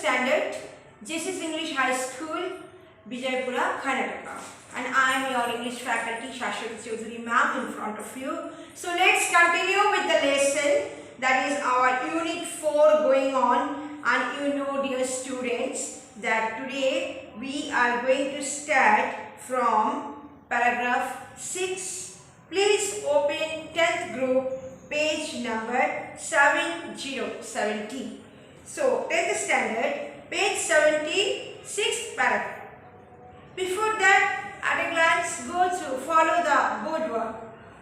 standard, JCS English High School, Vijaypura, Karnataka. And I am your English faculty, Shashwati Chaudhary ma'am, in front of you. So let's continue with the lesson, that is our Unit 4 going on. And you know, dear students, that today we are going to start from paragraph 6. Please open 10th group, page number 70. So 10th standard, page 70, 6th paragraph. Before that, at a glance, go through, follow the board work.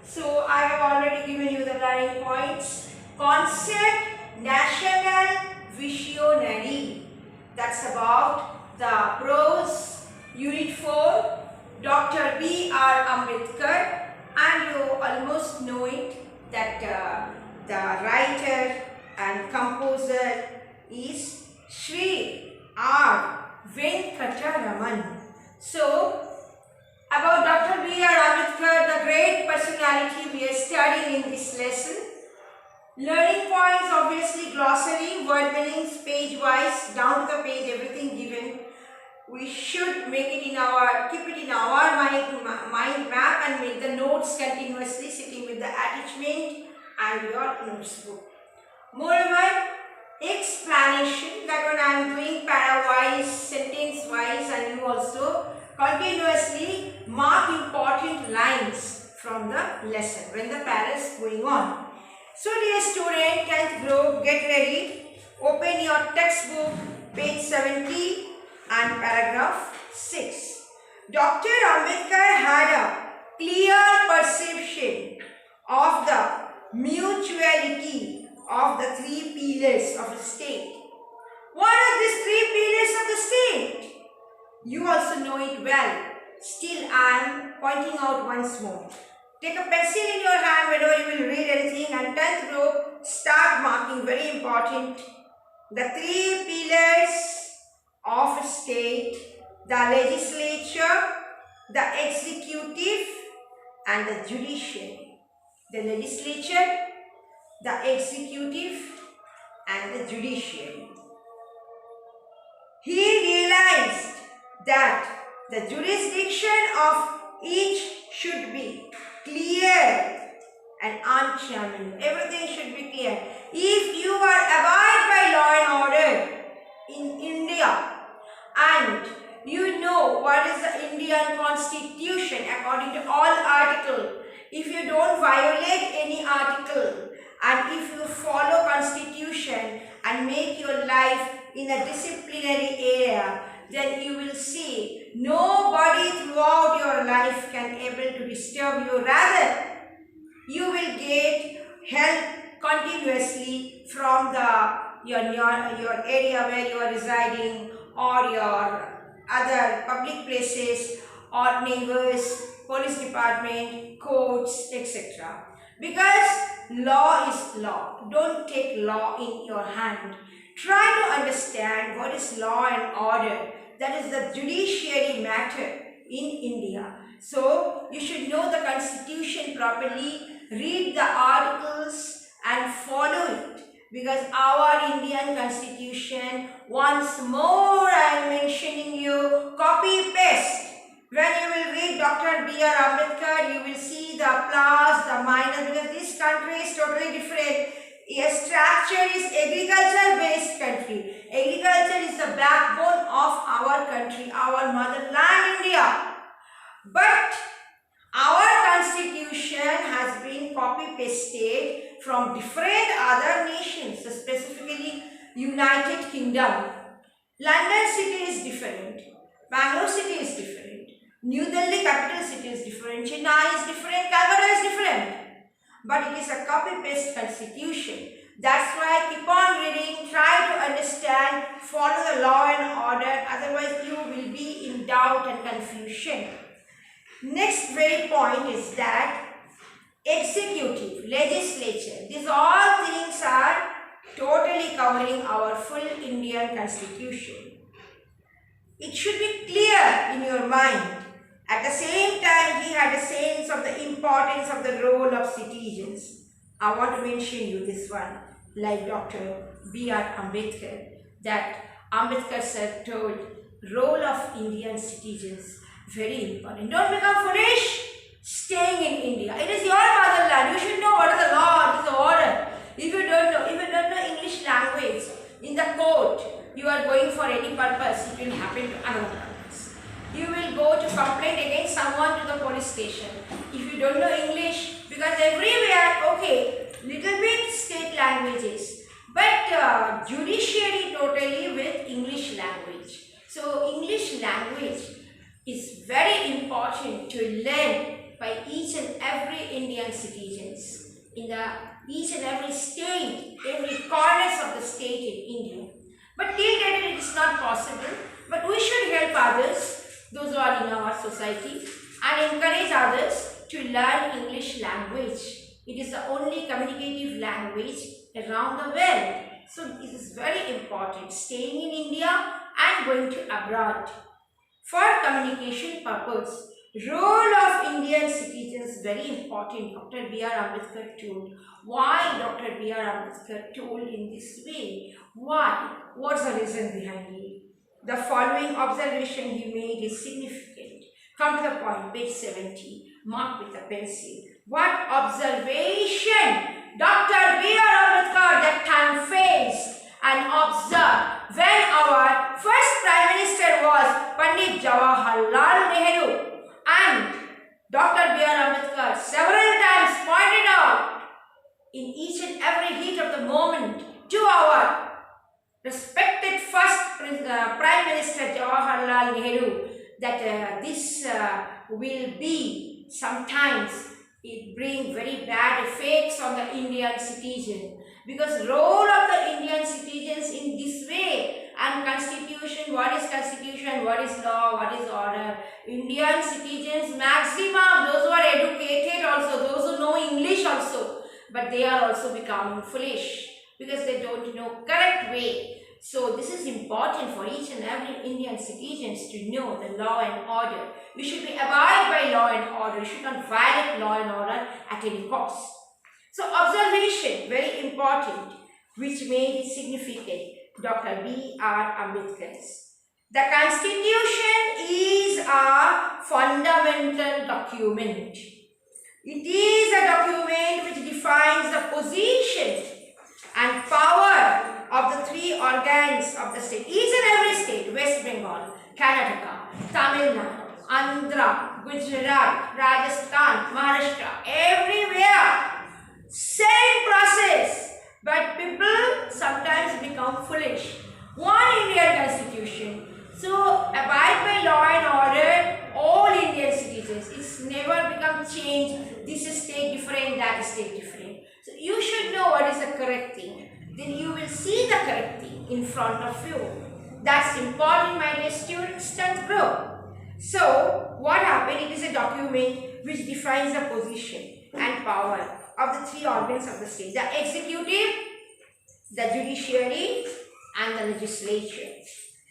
So I have already given you the learning points. Concept, national visionary. That's about the prose, Unit 4, Dr. B.R. Ambedkar. And you almost know it, that the writer and composer is Sri R. Venkataraman. So, about Dr. B.R. Ambedkar, the great personality we are studying in this lesson. Learning points, obviously glossary, word meanings, page wise, down to the page, everything given. We should make it in our, keep it in our mind map and make the notes continuously, sitting with the attachment and your notes book. Moreover, explanation, that when I am doing para-wise, sentence-wise, and you also continuously mark important lines from the lesson when the para is going on. So dear student, 10th group, get ready. Open your textbook, page 70 and paragraph 6. Dr. Ambedkar had a clear perception of the mutuality of the three pillars of a state. What are these three pillars of the state? You also know it well. Still, I am pointing out once more. Take a pencil in your hand whenever you will read anything, and 10th group, start marking, very important. The three pillars of a state: the legislature, the executive, and the judiciary. The legislature, the executive, and the judiciary. He realized that the jurisdiction of each should be clear and unchallengeable. Everything should be clear. If you are abide by law and order in India, and you know what is the Indian Constitution according to all articles, if you don't violate any article, and if you follow Constitution and make your life in a disciplinary area, then you will see nobody throughout your life can able to disturb you. Rather, you will get help continuously from your area where you are residing, or your other public places, or neighbors, police department, courts, etc. Because law is law. Don't take law in your hand. Try to understand what is law and order. That is the judiciary matter in India. So, you should know the Constitution properly, read the articles and follow it. Because our Indian Constitution, once more I am mentioning you, copy paste. When you will read Dr. B.R. Ambedkar, you will see the plus, the minus, because this country is totally different. Its structure is agriculture-based country. Agriculture is the backbone of our country, our motherland, India. But our constitution has been copy-pasted from different other nations, specifically United Kingdom. London city is different. Bangalore city is different. New Delhi capital city is different. Chennai is different. Calcutta is different. But it is a copy-paste constitution. That's why keep on reading, try to understand, follow the law and order, otherwise you will be in doubt and confusion. Next very point is that executive, legislature, these all things are totally covering our full Indian Constitution. It should be clear in your mind. At the same time, he had a sense of the importance of the role of citizens. I want to mention you this one, like Dr. B.R. Ambedkar, that Ambedkar sir told, role of Indian citizens, very important. Don't become foolish staying in India. It is your motherland. You should know what is the law, what is the order. If you don't know English language, in the court, you are going for any purpose, it will happen to another purpose. You will go to complain against someone to the police station. If you don't know English, because everywhere, okay, little bit state languages, but judiciary totally with English language. So English language is very important to learn by each and every Indian citizens in the each and every state, every corners of the state in India. But till date it is not possible. But we should help others, those who are in our society, and encourage others to learn English language. It is the only communicative language around the world. So it is very important staying in India and going to abroad for communication purpose. Role of Indian citizens very important. Dr. B.R. Ambedkar told. Why Dr. B.R. Ambedkar told in this way? Why? What's the reason behind it? The following observation he made is significant. Come to the point, page 70. Mark with a pencil. What observation Dr. B.R. Ambedkar that time faced and observed when our first Prime Minister was Pandit Jawaharlal Nehru. And Dr. B.R. Ambedkar several times pointed out in each and every heat of the moment to our respected first Prime Minister Jawaharlal Nehru that this will be sometimes it bring very bad effects on the Indian citizen, because role of the Indian citizens in this way, and constitution, what is constitution, what is law, what is order. Indian citizens maximum, those who are educated also, those who know English also, but they are also becoming foolish because they don't know correct way. So this is important for each and every Indian citizens to know the law and order. We should be abide by law and order. We should not violate law and order at any cost. So observation, very important, which made it significant. Dr. B.R. Ambedkar's. The Constitution is a fundamental document. It is a document which defines the position and power of the three organs of the state. Each and every state, West Bengal, Karnataka, Tamil Nadu, Andhra, Gujarat, Rajasthan, Maharashtra, everywhere, same process. But people sometimes become foolish. One Indian constitution. So abide by law and order, all Indian citizens. It's never become changed. This is state different, that is state different. So you should know what is the correct thing. Then you will see the correct thing in front of you. That's important, my dear students, 10th group. So what happened? It is a document which defines the position and power of the three organs of the state, the executive, the judiciary, and the legislature.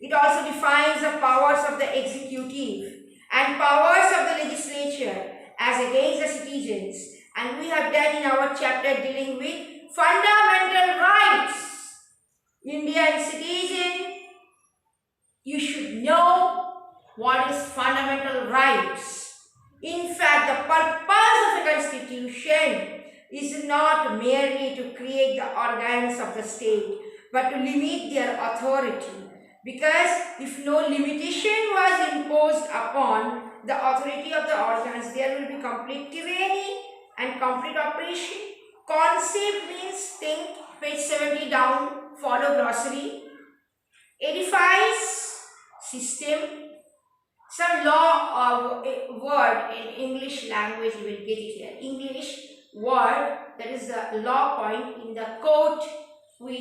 It also defines the powers of the executive and powers of the legislature as against the citizens. And we have done in our chapter dealing with fundamental rights. Indian citizen, you should know what is fundamental rights. In fact, the purpose of the Constitution is not merely to create the organs of the state, but to limit their authority. Because if no limitation was imposed upon the authority of the organs, there will be complete tyranny and complete oppression. Concept means think, page 70 down, follow glossary. Edifies, system. Some law or word in English language, we will get it here. English word, that is the law point in the court. We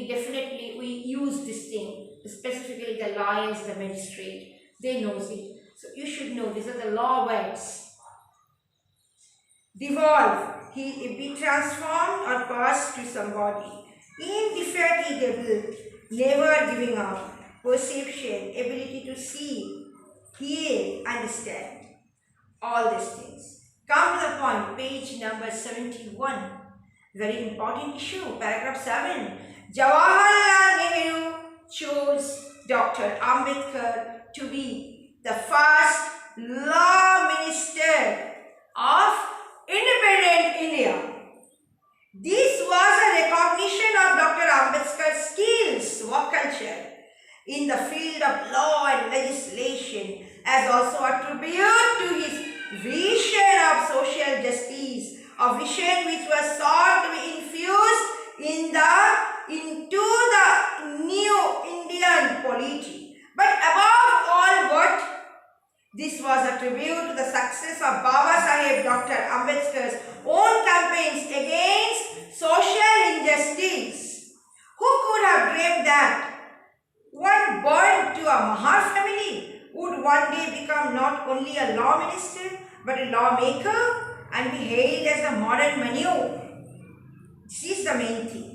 use this thing, specifically the lawyers, the magistrate, they knows it. So you should know these are the law words. Devolve, he be transformed or passed to somebody. Indefatigable, never giving up. Perception, ability to see, hear, understand. All these things. Come to the point, page number 71. Very important issue, paragraph 7. Jawaharlal Nehru chose Dr. Ambedkar to be the first law minister of independent India. This was a recognition of Dr. Ambedkar's skills, work culture in the field of law and legislation, as also a tribute to his vision of social justice, a vision which was sought to be infused into the new Indian polity. But above all, what? This was a tribute to the success of Baba Saheb Dr. Ambedkar's own campaigns against social injustice. Who could have dreamed that one born to a Mahar family would one day become not only a law minister but a lawmaker and be hailed as a modern Manu? This is the main thing.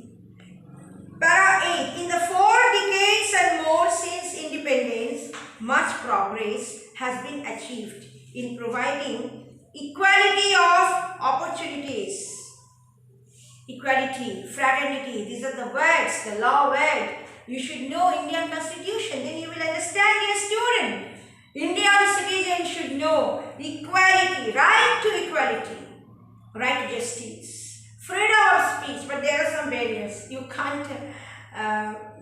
Para 8. In the 4 decades and more since independence, much progress has been achieved in providing equality of opportunities. Equality, fraternity, these are the words, the law word. You should know Indian Constitution, then you will understand, dear student. Indian citizens should know equality, right to equality, right to justice, freedom of speech, but there are some barriers. You can't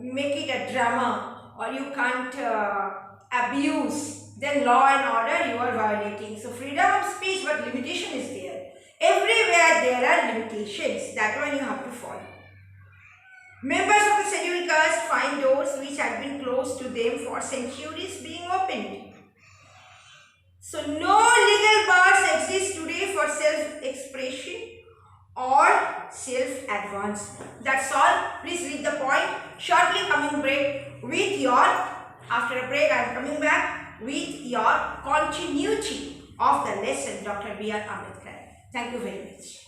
make it a drama, or you can't abuse. Then law and order you are violating. So freedom of speech, but limitation is there. Everywhere there are limitations. That one you have to follow. Members of the scheduled caste find doors which had been closed to them for centuries being opened. So no legal bars exist today for self-expression or self-advancement. That's all. Please read the point. Shortly coming break with your, after a break I am coming back with your continuity of the lesson Dr. B.R. Ambedkar. Thank you very much.